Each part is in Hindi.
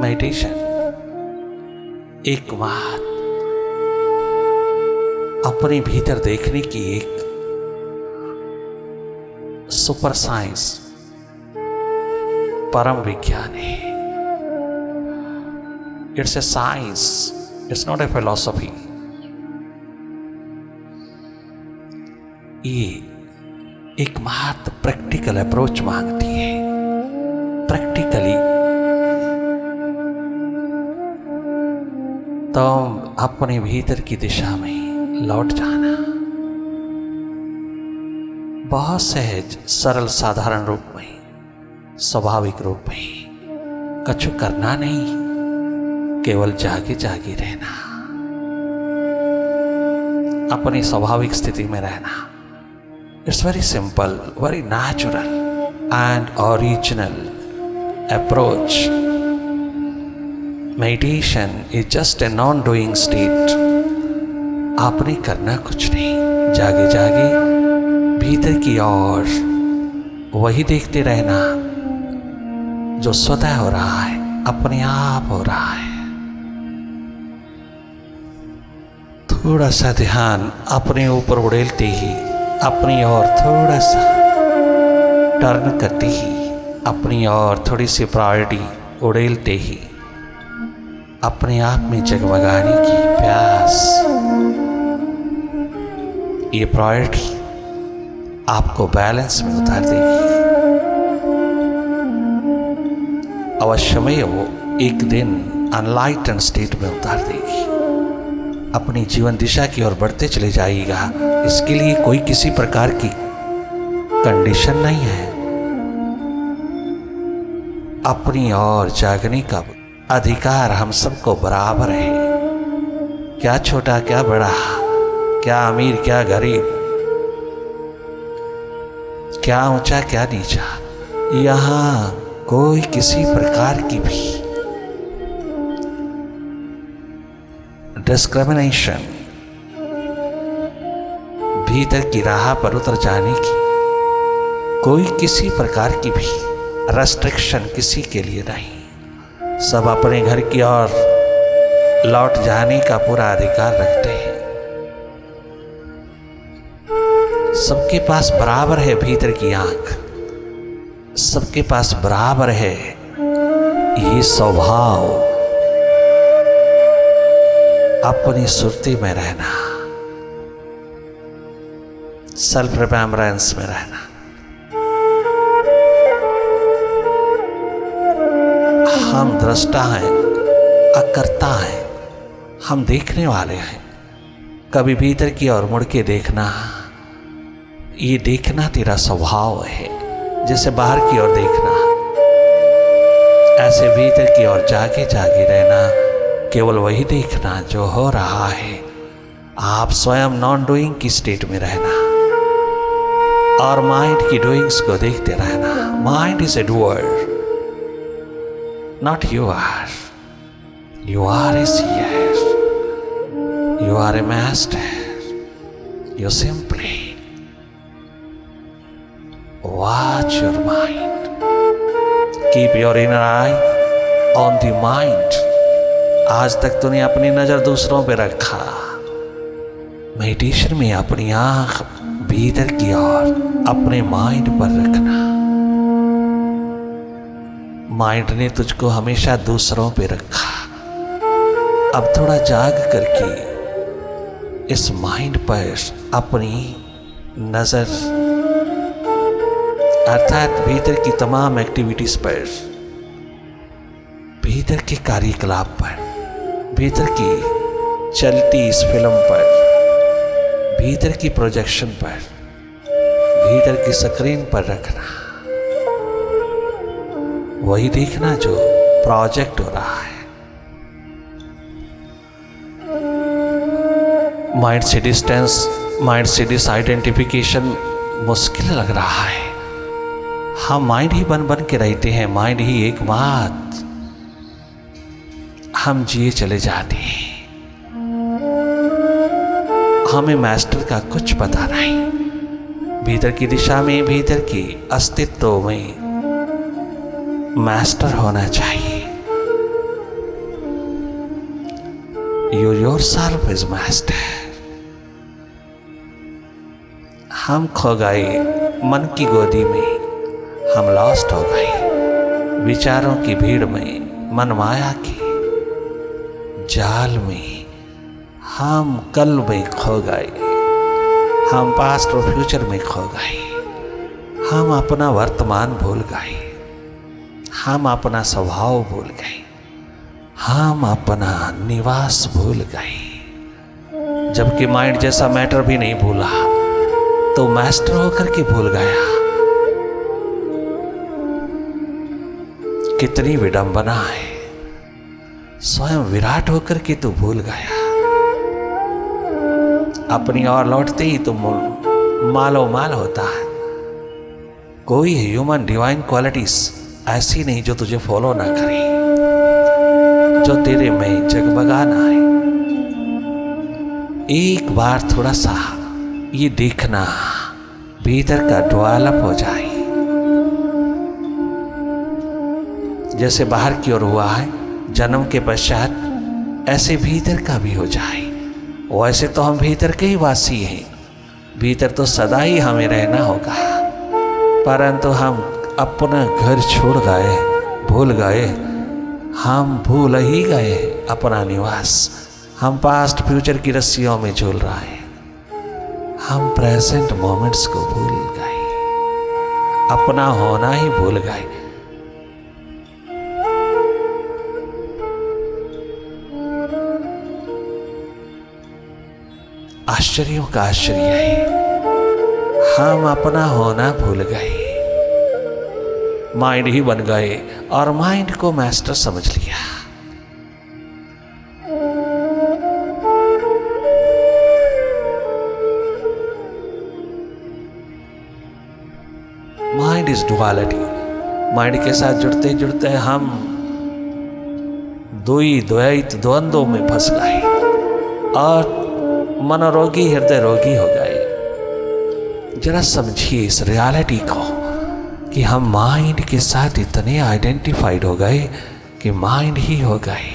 मेडिटेशन एक बात अपने भीतर देखने की एक सुपर साइंस परम विज्ञान है। It's a science, it's not a philosophy. ये एक मात्र प्रैक्टिकल अप्रोच मांगती है। प्रैक्टिकली तो अपने भीतर की दिशा में लौट जाना, बहुत सहज सरल साधारण रूप में, स्वाभाविक रूप में, कछु करना नहीं, केवल जागे जागे रहना, अपनी स्वाभाविक स्थिति में रहना। It's very simple, very natural and original approach. Meditation is just a non doing state. आपने करना कुछ नहीं, जागे जागे भीतर की ओर वही देखते रहना जो स्वतः हो रहा है, अपने आप हो रहा है। थोड़ा सा ध्यान अपने ऊपर उड़ेलते ही, अपनी ओर थोड़ा सा टर्न करते ही, अपनी ओर थोड़ी सी प्रायोरिटी उड़ेलते ही, अपने आप में जगमगाने की प्यास, ये प्रायोरिटी आपको बैलेंस में उतार देगी। अवश्यमय वो एक दिन अनलाइटन स्टेट में उतार देगी। अपनी जीवन दिशा की ओर बढ़ते चले जाइएगा। इसके लिए कोई किसी प्रकार की कंडीशन नहीं है। अपनी ओर जागने का अधिकार हम सबको बराबर है। क्या छोटा क्या बड़ा, क्या अमीर क्या गरीब, क्या ऊंचा क्या नीचा, यहां कोई किसी प्रकार की भी डिस्क्रिमिनेशन, भीतर की राह पर उतर जाने की कोई किसी प्रकार की भी रेस्ट्रिक्शन किसी के लिए नहीं। सब अपने घर की ओर लौट जाने का पूरा अधिकार रखते हैं। सबके पास बराबर है भीतर की आंख, सबके पास बराबर है ये स्वभाव, अपनी सुरती में रहना, सेल्फ रिमेम्बरेंस में रहना। हम दृष्टा हैं, अकर्ता हैं, हम देखने वाले हैं। कभी भीतर की ओर मुड़ के देखना, ये देखना तेरा स्वभाव है। जैसे बाहर की ओर देखना, ऐसे भीतर की ओर जागे जागे रहना, केवल वही देखना जो हो रहा है। आप स्वयं नॉन डूइंग की स्टेट में रहना और माइंड की डूइंग्स को देखते रहना। Mind is a doer, not you are. You are a seer, you are a master. You simply watch your mind, keep your inner eye on the mind. आज तक तूने अपनी नजर दूसरों पे रखा। मेडिटेशन में अपनी आंख भीतर की ओर अपने माइंड पर रखना। माइंड ने तुझको हमेशा दूसरों पे रखा। अब थोड़ा जाग करके इस माइंड पर अपनी नजर, अर्थात भीतर की तमाम एक्टिविटीज पर, भीतर के कार्यकलाप पर, भीतर की चलती इस फिल्म पर, भीतर की प्रोजेक्शन पर, भीतर की स्क्रीन पर रखना। वही देखना जो प्रोजेक्ट हो रहा है। माइंड से डिस्टेंस, माइंड से डिसआइडेंटिफिकेशन मुश्किल लग रहा है। हम माइंड ही बन बन के रहते हैं, माइंड ही एक बात हम जिए चले जाते हैं। हमें मास्टर का कुछ पता नहीं। भीतर की दिशा में, भीतर की अस्तित्व में मास्टर होना चाहिए। You yourself is master. हम खो गए मन की गोदी में, हम लॉस्ट हो गए विचारों की भीड़ में, मन माया के जाल में। हम कल में खो गए, हम पास्ट और फ्यूचर में खो गए। हम अपना वर्तमान भूल गए, हम अपना स्वभाव भूल गए, हम अपना निवास भूल गए। जबकि माइंड जैसा मैटर भी नहीं भूला, तो मास्टर होकर के भूल गया। कितनी विडंबना है, स्वयं विराट होकर के तो भूल गया। अपनी ओर लौटते ही तो मालो माल होता है। कोई ह्यूमन डिवाइन क्वालिटीज ऐसी नहीं जो तुझे फॉलो ना करे, जो तेरे में जगमगा ना है। एक बार थोड़ा सा ये देखना, भीतर का डेवलप हो जाए। जैसे बाहर की ओर हुआ है जन्म के पश्चात, ऐसे भीतर का भी हो जाए। वैसे तो हम भीतर के ही वासी हैं, भीतर तो सदा ही हमें रहना होगा, परंतु हम अपना घर छोड़ गए, भूल गए। हम भूल ही गए अपना निवास। हम पास्ट फ्यूचर की रस्सियों में झूल रहे हैं। हम प्रेजेंट मोमेंट्स को भूल गए, अपना होना ही भूल गए। आश्चर्यों का आश्चर्य है, हम अपना होना भूल गए, माइंड ही बन गए और माइंड को मास्टर समझ लिया। Mind is duality. माइंड के साथ जुड़ते जुड़ते हम द्वैत द्वंद्वों में फंस गए और मनोरोगी हृदय रोगी हो गए। जरा समझिए इस रियलिटी को कि हम माइंड के साथ इतने आइडेंटिफाइड हो गए कि माइंड ही हो गए,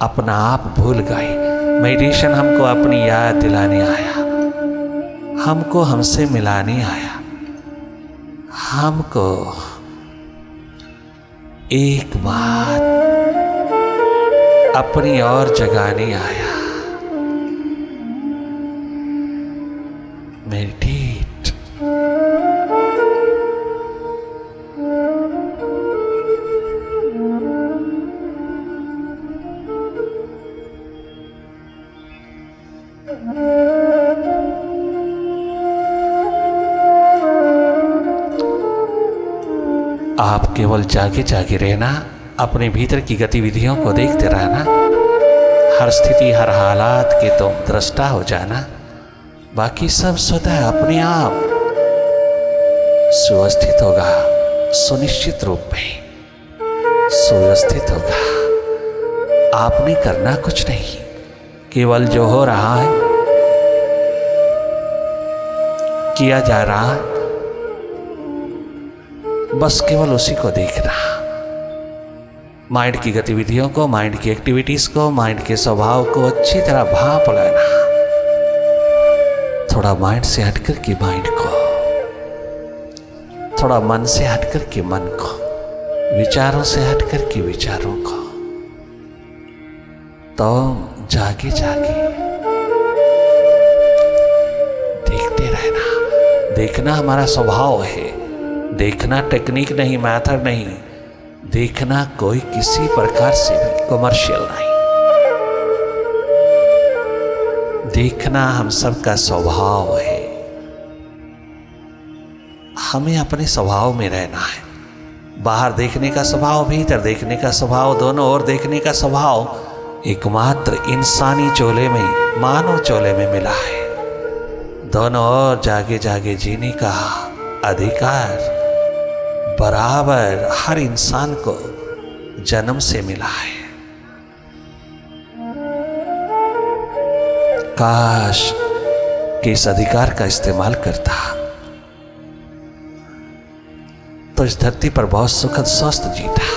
अपना आप भूल गए। मेडिटेशन हमको अपनी याद दिलाने आया, हमको हमसे मिलाने आया, हमको एक बात अपनी ओर जगाने आया। मेडिटेट। आप केवल जागे जागे रहना, अपने भीतर की गतिविधियों को देखते रहना। हर स्थिति हर हालात के तुम दृष्टा हो जाना। बाकी सब स्वतः अपने आप सुव्यवस्थित होगा, सुनिश्चित रूप में सुव्यवस्थित होगा। आपने करना कुछ नहीं, केवल जो हो रहा है, किया जा रहा है, बस केवल उसी को देखना। माइंड की गतिविधियों को, माइंड की एक्टिविटीज को, माइंड के स्वभाव को अच्छी तरह भांप लेना। थोड़ा माइंड से हटकर के माइंड को, थोड़ा मन से हटकर के मन को, विचारों से हटकर के विचारों को। तो जागे जागे देखते रहना। देखना हमारा स्वभाव है। देखना टेक्निक नहीं, मैथड नहीं। देखना कोई किसी प्रकार से भी कमर्शियल नहीं। देखना हम सबका स्वभाव है। हमें अपने स्वभाव में रहना है। बाहर देखने का स्वभाव, भीतर देखने का स्वभाव, दोनों ओर देखने का स्वभाव एकमात्र इंसानी चोले में, मानव चोले में मिला है। दोनों ओर जागे जागे जीने का अधिकार बराबर हर इंसान को जन्म से मिला है। काश कि इस अधिकार का इस्तेमाल करता तो इस धरती पर बहुत सुखद स्वस्थ जीता।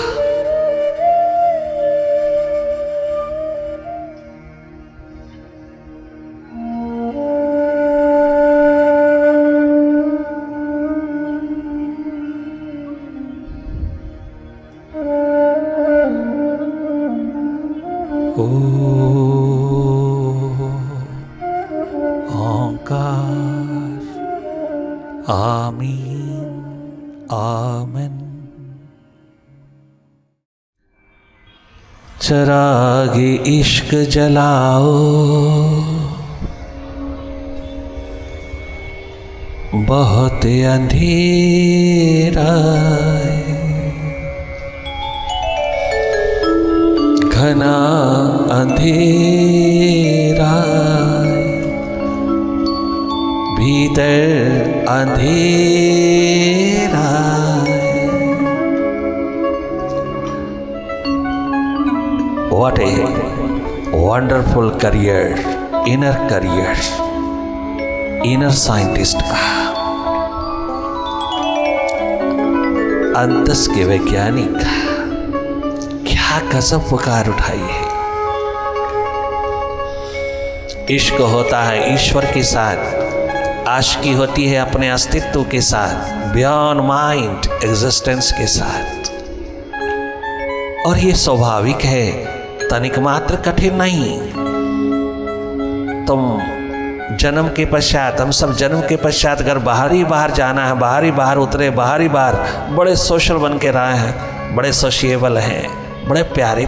निराकार। आमीन आमीन। चरागे इश्क जलाओ, बहुत अंधेरा है, घना अंधेरा है, भीतर अंधेरा है। What a wonderful career, inner scientist का, अंतस के वैज्ञानिक का क्या गजब पुकार उठाई है। इश्क होता है ईश्वर के साथ, आशिकी होती है अपने अस्तित्व के साथ, बियॉन्ड माइंड एग्जिस्टेंस के साथ। और ये स्वाभाविक है, तनिक मात्र कठिन नहीं। तुम जन्म के पश्चात, हम सब जन्म के पश्चात अगर बाहर जाना है, बाहर उतरे, बाहर बड़े सोशल बन के रहे हैं, बड़े सोशिएबल हैं, बड़े प्यारे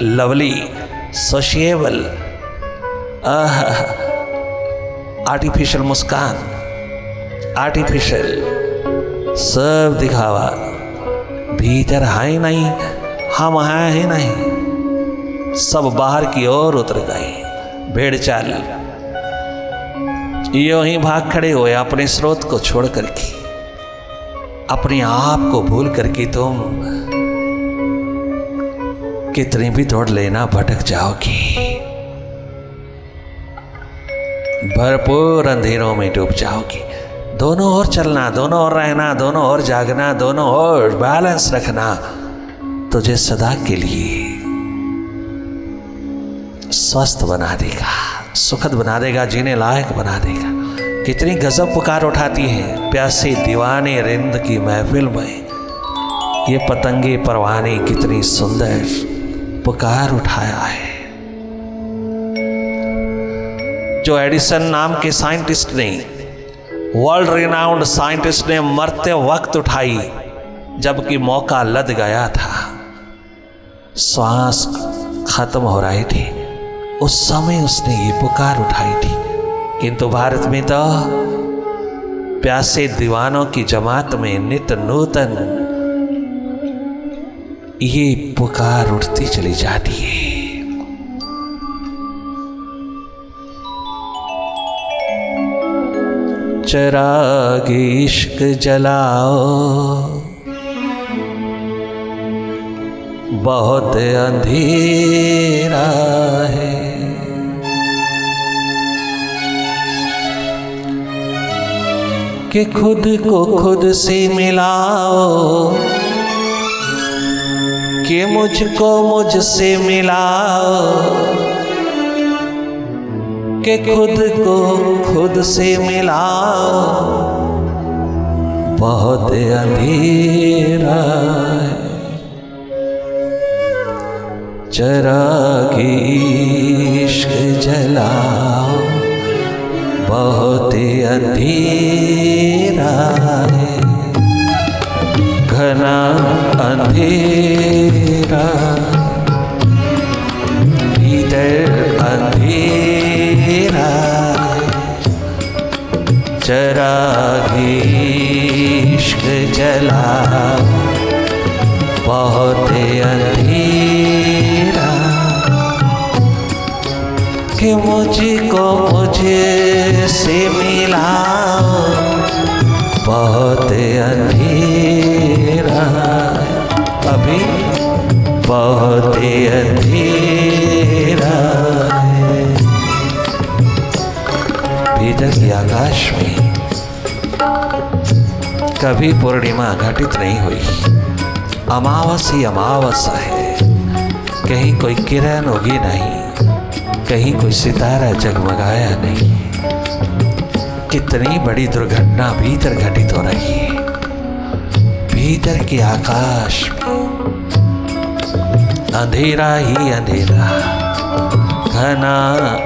लवली सोशिएबल, आर्टिफिशियल मुस्कान, आर्टिफिशियल सब दिखावा, भीतर है ही नहीं, हम हैं ही नहीं, सब बाहर की ओर उतर गए। भेड़ चाल यूं ही भाग खड़े हुए अपने स्रोत को छोड़ करके, अपने आप को भूल करके तुम कितनी भी दौड़ लेना भटक जाओगी, भरपूर अंधेरों में डूब जाओगी। दोनों ओर चलना, दोनों ओर रहना, दोनों ओर जागना, दोनों ओर बैलेंस रखना तुझे सदा के लिए स्वस्थ बना देगा, सुखद बना देगा, जीने लायक बना देगा। कितनी गजब पुकार उठाती है प्यासे दीवाने रिंद की महफिल में, ये पतंगे परवाने कितनी सुंदर पुकार उठाया है। जो एडिसन नाम के साइंटिस्ट ने, वर्ल्ड रिनाउंड साइंटिस्ट ने मरते वक्त उठाई, जबकि मौका लद गया था, श्वास खत्म हो रही थी, उस समय उसने ये पुकार उठाई थी। किंतु भारत में तो प्यासे दीवानों की जमात में नित नूतन ये पुकार उठती चली जाती है। चरागे इश्क जलाओ, बहुत अंधेरा है, कि खुद को खुद से मिलाओ, कि मुझको मुझसे मिलाओ, कि खुद को खुद से मिलाओ, बहुत अंधेरा है। चरागे इश्क जलाओ, बहुत अंधेरा है, घना अंधेरा, भीतर अंधेरा है। चरागे इश्क जलाओ, बहुत अंधेरा, कि मुझको मुझे से मिलाओ, बहुत अंधेरा, अभी बहुत अंधेरा है। भीतर के आकाश में कभी पूर्णिमा घटित नहीं हुई, अमावस ही अमावस है, कहीं कोई किरण उगी नहीं, कहीं कोई सितारा जगमगाया नहीं। कितनी बड़ी दुर्घटना भीतर घटित हो रही है, भीतर के आकाश में अंधेरा ही अंधेरा, घना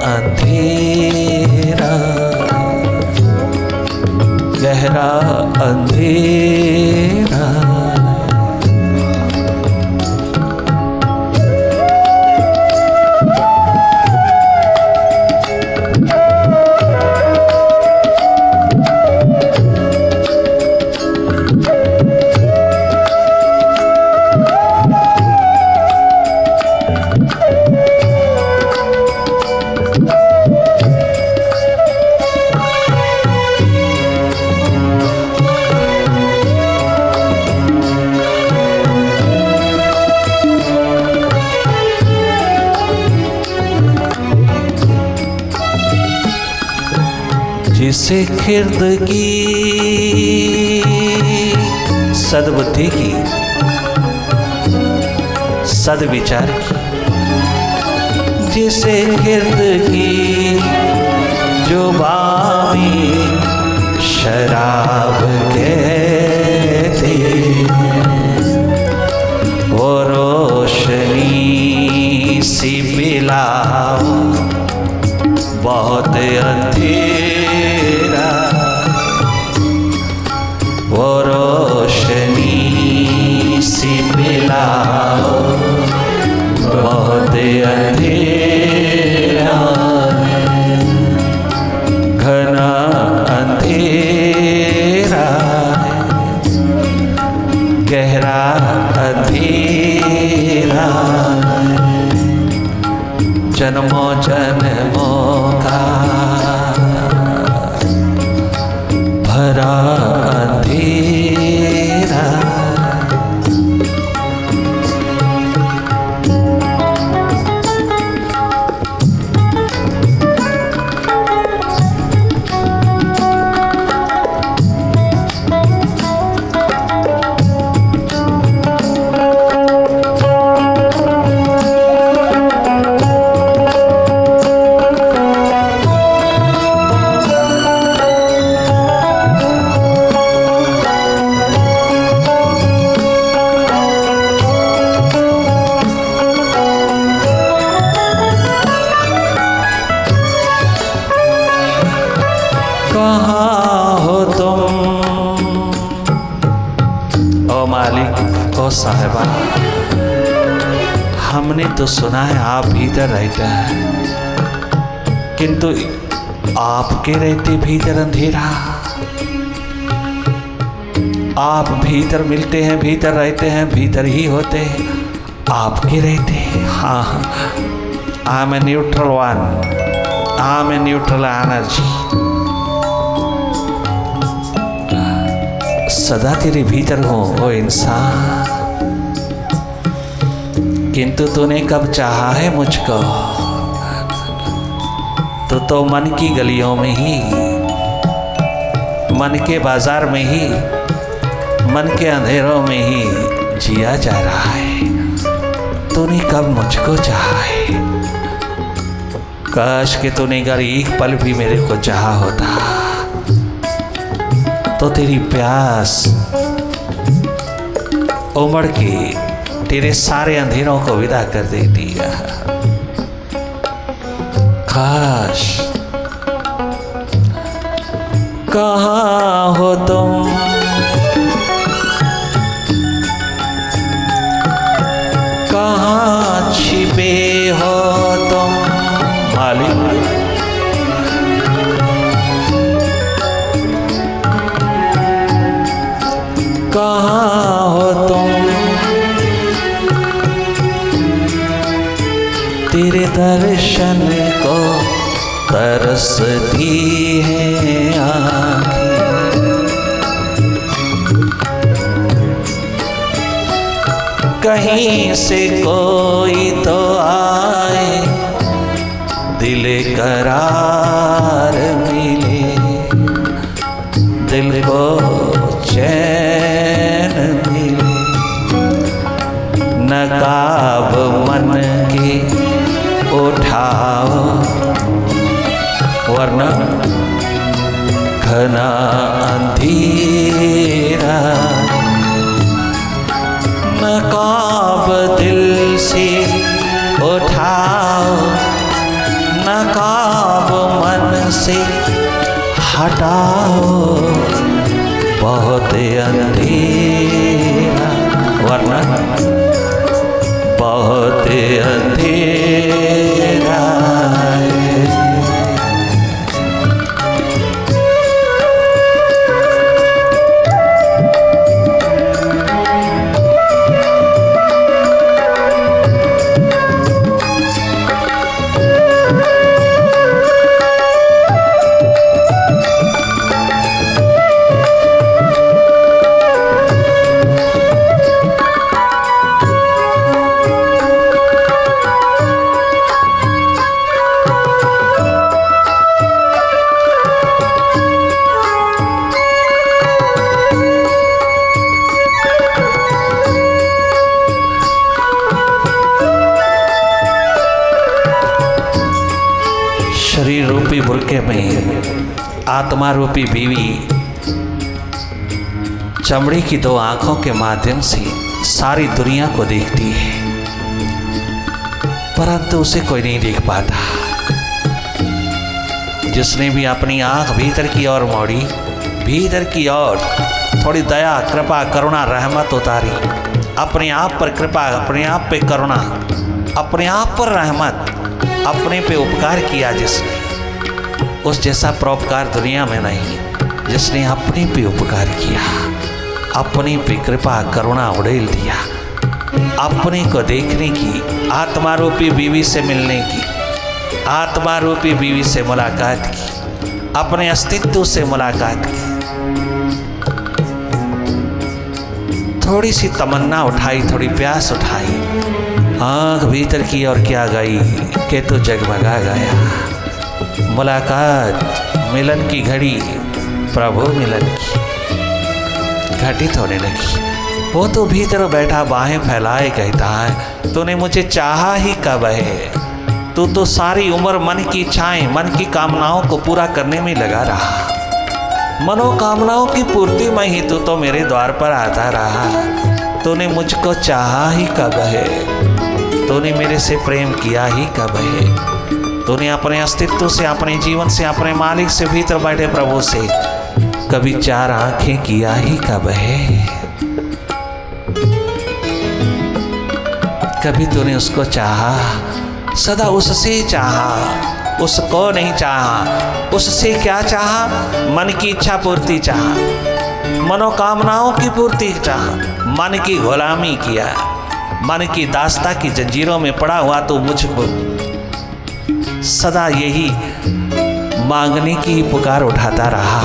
अंधेरा। घना अंधेरा। जिसे खिर्द की सद्बुद्धि की सद्विचार की, जिसे खिर्द की जो बामी शराब कहते, वो रोशनी सी पिलाओ बहुत अंधेरा, वो रोशनी सी पिलाओ बहुत अंधेरा, घना अंधेरा, गहरा अंधेरा, जन्मों जन्मों का भरा अंधेरा। कहाँ हो तुम ओ मालिक, ओ साहिबा, हमने तो सुना है आप भीतर रहता है, किंतु आपके रहते भीतर अंधेरा। आप भीतर मिलते हैं, भीतर रहते हैं, भीतर ही होते हैं, आपके रहते हैं। हाँ, I am a neutral one, I am a neutral energy, सदा तेरे भीतर हो ओ इंसान। किंतु तूने कब चाहा है मुझको, तो मन की गलियों में ही, मन के बाजार में ही, मन के अंधेरों में ही जिया जा रहा है। तूने कब मुझको चाहा है, काश कि तूने अगर एक पल भी मेरे को चाहा होता तो तेरी प्यास उमड़ के तेरे सारे अंधेरों को विदा कर देती है। काश, कहाँ हो तुम, कहाँ छिपे हो तुम मालिक, कहाँ हो तुम, तेरे दर्शन को तरसती है आँखें। कहीं से कोई तो आए, दिल करार मिले, दिल को चैन मिले, नकाब मन के उठाओ, वरना घना अंधेरा। नकाब दिल से उठाओ, नकाब मन से हटाओ, बहुत अंधेरा, वरना बहुत अंधेरा है। शरीर रूपी बुरके में आत्मा रूपी बीवी चमड़ी की दो आंखों के माध्यम से सारी दुनिया को देखती है, परंतु उसे कोई नहीं देख पाता। जिसने भी अपनी आंख भीतर की ओर मोड़ी, भीतर की ओर थोड़ी दया, कृपा, करुणा, रहमत उतारी, अपने आप पर कृपा, अपने आप पे करुणा, अपने आप पर रहमत, अपने पे उपकार किया जिसने, उस जैसा परोपकार दुनिया में नहीं। जिसने अपने पे उपकार किया, अपने पे कृपा करुणा उड़ेल दिया, अपने को देखने की, आत्मा रूपी बीवी से मिलने की, आत्मा रूपी बीवी से मुलाकात की, अपने अस्तित्व से मुलाकात की, थोड़ी सी तमन्ना उठाई, थोड़ी प्यास उठाई, आँख भीतर की और क्या गई कि तो जगमगा गया। मुलाकात, मिलन की घड़ी, प्रभु मिलन की घटित होने लगी। वो तो भीतर बैठा बाहें फैलाए कहता है, तूने मुझे चाहा ही कब है? तू तो सारी उम्र मन की इच्छाएं, मन की कामनाओं को पूरा करने में लगा रहा। मनोकामनाओं की पूर्ति में ही तू तो मेरे द्वार पर आता रहा। तूने मुझको चाहा ही कब है? तूने मेरे से प्रेम किया ही कब है? तूने अपने अस्तित्व से, अपने जीवन से, अपने मालिक से, भीतर बैठे प्रभु से कभी चार आंखें किया ही कब है? कभी तूने उसको चाहा? सदा उससे चाहा, उसको नहीं चाहा। उससे क्या चाहा? मन की इच्छा पूर्ति चाहा, मनोकामनाओं की पूर्ति चाहा, मन की गुलामी किया, मन की दास्ता की जंजीरों में पड़ा हुआ तो मुझको सदा यही मांगने की पुकार उठाता रहा,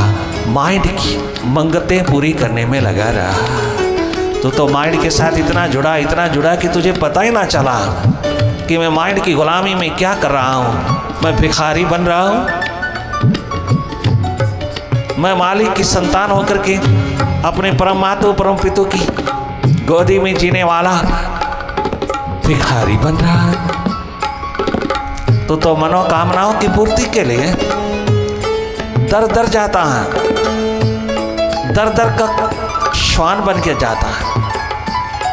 माइंड की मंगतें पूरी करने में लगा रहा। तो माइंड के साथ इतना जुड़ा कि तुझे पता ही ना चला कि मैं माइंड की गुलामी में क्या कर रहा हूँ। मैं भिखारी बन रहा हूँ, मैं मालिक की संतान होकर के अपने परमात्मा परम पिता की गोदी में जीने वाला भिखारी बन रहा है। तो मनोकामनाओं की पूर्ति के लिए दर दर जाता है, दर दर का श्वान बन के जाता है,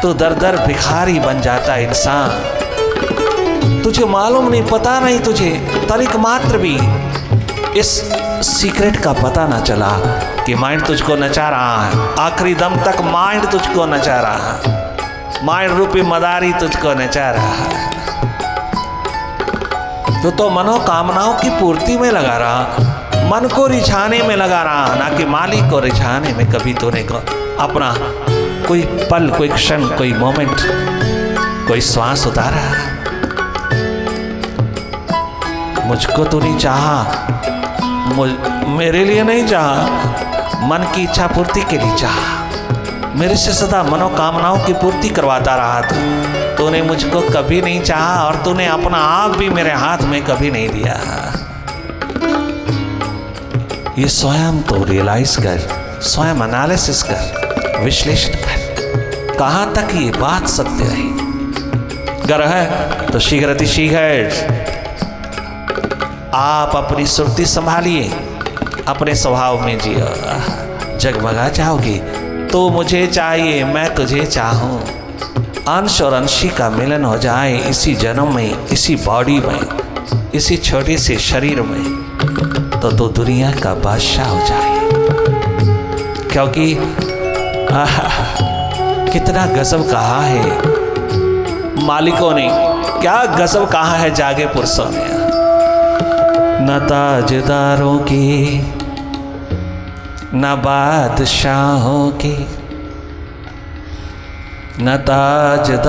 तो दर दर भिखारी बन जाता है इंसान। तुझे मालूम नहीं, पता नहीं, तुझे तनिक मात्र भी इस सीक्रेट का पता ना चला कि माइंड तुझको नचा रहा है। आखिरी दम तक माइंड तुझको नचा रहा है, माइंड रूपी मदारी तुझको नचा रहा है। तो मनोकामनाओं की पूर्ति में लगा रहा, मन को रिझाने में लगा रहा, ना कि मालिक को रिझाने में। कभी तूने अपना कोई पल, कोई क्षण, कोई मोमेंट, कोई श्वास उतारा? मुझको तूने चाहा, मेरे लिए नहीं चाहा, मन की इच्छा पूर्ति के लिए चाहा। मेरे से सदा मनोकामनाओं की पूर्ति करवाता रहा तूने मुझको कभी नहीं चाहा, और तूने अपना आप भी मेरे हाथ में कभी नहीं दिया। ये स्वयं तो रियलाइज कर, स्वयं एनालिसिस कर, विश्लेषण कर, कहाँ तक ये बात सत्य है। अगर है तो शीघ्र अतिशीघ्र आप अपनी सुरती संभालिए, अपने स्वभाव में जियो, जगमगा जाओगे। तो मुझे चाहिए, मैं तुझे चाहूँ, अंश और अंशी का मिलन हो जाए इसी जन्म में, इसी बॉडी में, इसी छोटे से शरीर में, तो दुनिया का बादशाह हो जाए। क्योंकि कितना गजब कहा है मालिकों ने, क्या गजब कहा है जागे पुरुषों ने। न ताजदारों की न बादशाहों की, न ताजदारों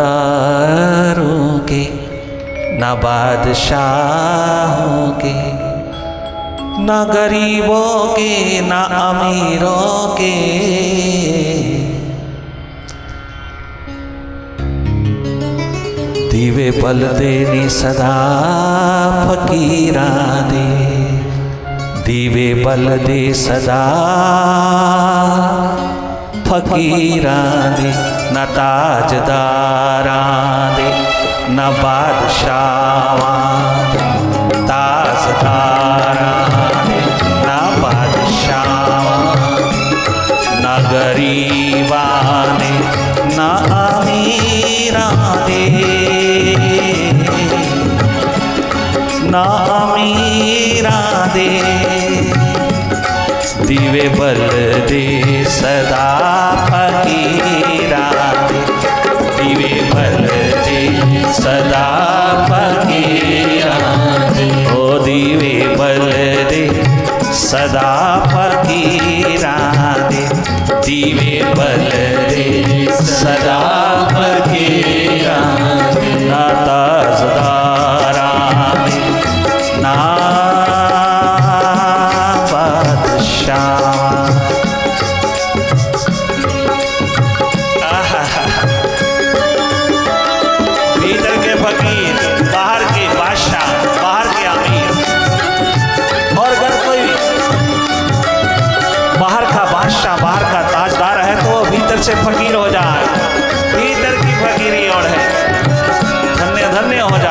के न बादशाहों के, न गरीबों के न अमीरों के, दीवे बल देने सदा फकीरा दे, दीवे बल दे सदा फकीरा दे, न ताजदारा दे न बादशाह दे, ताजदारा दे न बादशाह, न गरीबा दे न अमीरा दे, न अमीरा दे, दीवे बल दे सदा फकीरा दे, दीवे बल दे सदा फकीरा दे, ओ दीवे बल दे सदा फकीरा दे, दीवे बल दे सदा फकीरा दे, ना ताजदारा दे ना भीतर के फकीर, बाहर के बादशाह, बाहर के अमीर। और अगर कोई बाहर का बादशाह, बाहर का ताजदार है तो वो भीतर से फकीर हो जाए, भीतर की फकीरी और है। धन्य धन्य हो जा,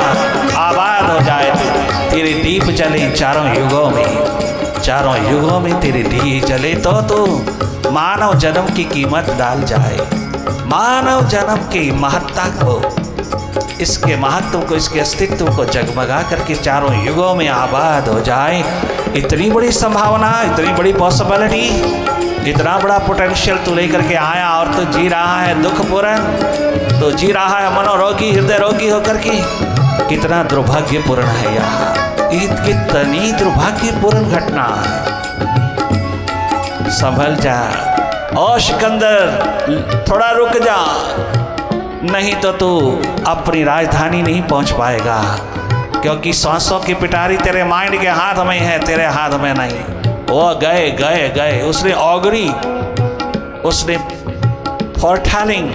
आबाद हो जाए, तेरे दीप जले चारों युगों में, चारों युगों में तेरे दीप जले तो तू मानव जन्म की कीमत डाल जाए, मानव जन्म की महत्ता को, इसके महत्व को, इसके अस्तित्व को जगमगा करके चारों युगों में आबाद हो जाए। इतनी बड़ी संभावना, इतनी बड़ी पॉसिबिलिटी, इतना बड़ा पोटेंशियल तू लेकर के आया और तू जी रहा है दुखपूर्ण, तो जी रहा है मनोरोगी, हृदय रोगी होकर के। कितना दुर्भाग्यपूर्ण है यहाँ, कितनी दुर्भाग्यपूर्ण घटना है। संभल जा ओ सिकंदर, थोड़ा रुक जा, नहीं तो तू अपनी राजधानी नहीं पहुंच पाएगा, क्योंकि सांसों की पिटारी तेरे माइंड के हाथ में है, तेरे हाथ में नहीं। वो गए गए गए, उसने ऑगरी, उसने फोरटेलिंग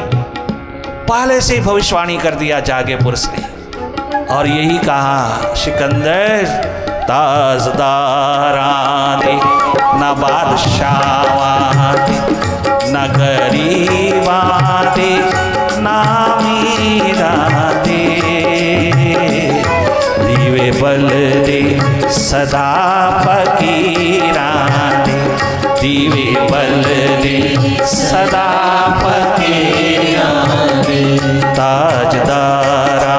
पहले से भविष्यवाणी कर दिया जागे पुरुष ने, और यही कहा सिकंदर ताजदारा दे न बादशाह दे न गरीबा दे न मीरा दे, दीवे बल दे सदा फकीरा दे, दीवे बल दे सदा फकीरा दे, ताजदारा